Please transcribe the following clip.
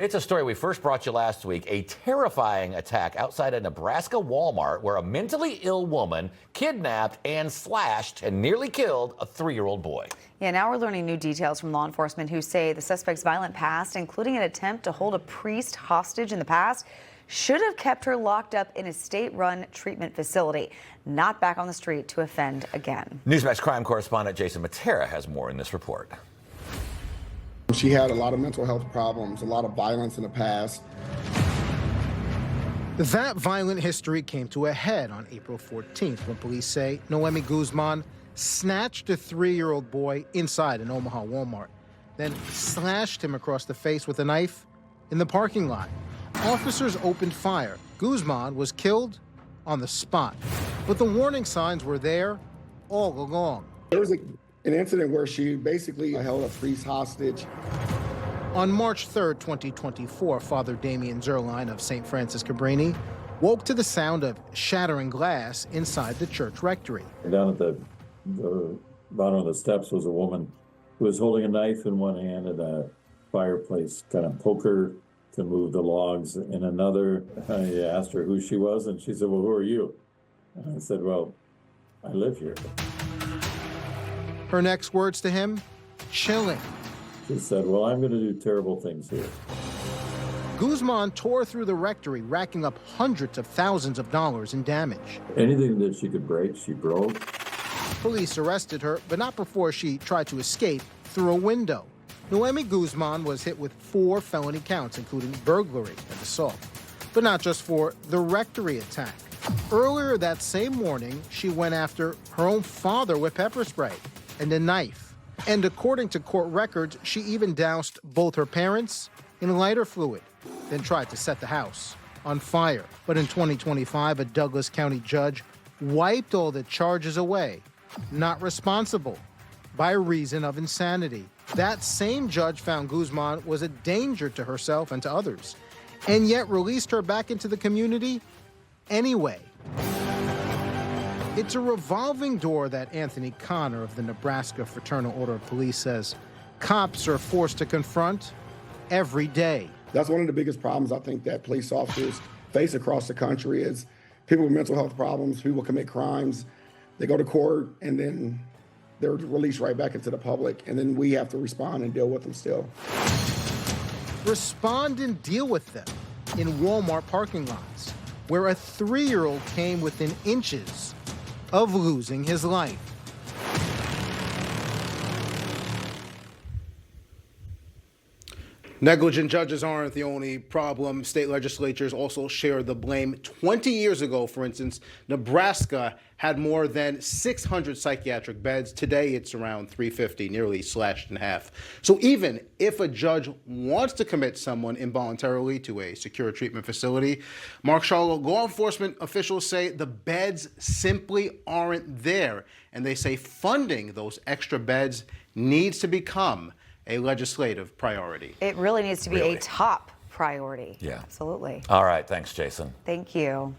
It's a story we first brought you last week, a terrifying attack outside a Nebraska Walmart where a mentally ill woman kidnapped and slashed and nearly killed a 3-year-old boy. Yeah, now we're learning new details from law enforcement who say the suspect's violent past, including an attempt to hold a priest hostage in the past, should have kept her locked up in a state-run treatment facility, not back on the street to offend again. Newsmax crime correspondent Jason Mattera has more in this report. She had a lot of mental health problems, a lot of violence in the past. That violent history came to a head on April 14th when police say Noemi Guzman snatched a 3-year-old boy inside an Omaha Walmart, then slashed him across the face with a knife in the parking lot. Officers opened fire. Guzman was killed on the spot, but the warning signs were there all along. There was an incident where she basically held a priest hostage. On March 3rd, 2024, Father Damien Zerline of St. Francis Cabrini woke to the sound of shattering glass inside the church rectory. Down at the bottom of the steps was a woman who was holding a knife in one hand and a fireplace kind of poker to move the logs in another. I asked her who she was, and she said, "Well, who are you?" And I said, "Well, I live here." Her next words to him, chilling. She said, "Well, I'm going to do terrible things here." Guzman tore through the rectory, racking up hundreds of thousands of dollars in damage. Anything that she could break, she broke. Police arrested her, but not before she tried to escape through a window. Noemi Guzman was hit with 4 felony counts, including burglary and assault. But not just for the rectory attack. Earlier that same morning, she went after her own father with pepper spray and a knife. And according to court records, she even doused both her parents in lighter fluid, then tried to set the house on fire. But in 2025, a Douglas County judge wiped all the charges away, not responsible, by reason of insanity. That same judge found Guzman was a danger to herself and to others, and yet released her back into the community anyway. It's a revolving door that Anthony Connor of the Nebraska Fraternal Order of Police says cops are forced to confront every day. That's one of the biggest problems I think that police officers face across the country is people with mental health problems, people commit crimes, they go to court and then they're released right back into the public, and then we have to respond and deal with them still. Respond and deal with them in Walmart parking lots, where a 3-year-old came within inches of losing his life. Negligent judges aren't the only problem. State legislatures also share the blame. 20 years ago, for instance, Nebraska had more than 600 psychiatric beds. Today, it's around 350, nearly slashed in half. So even if a judge wants to commit someone involuntarily to a secure treatment facility, Mark Charlotte, law enforcement officials say the beds simply aren't there. And they say funding those extra beds needs to become a legislative priority. It really needs to be a top priority. Yeah. Absolutely. All right. Thanks, Jason. Thank you.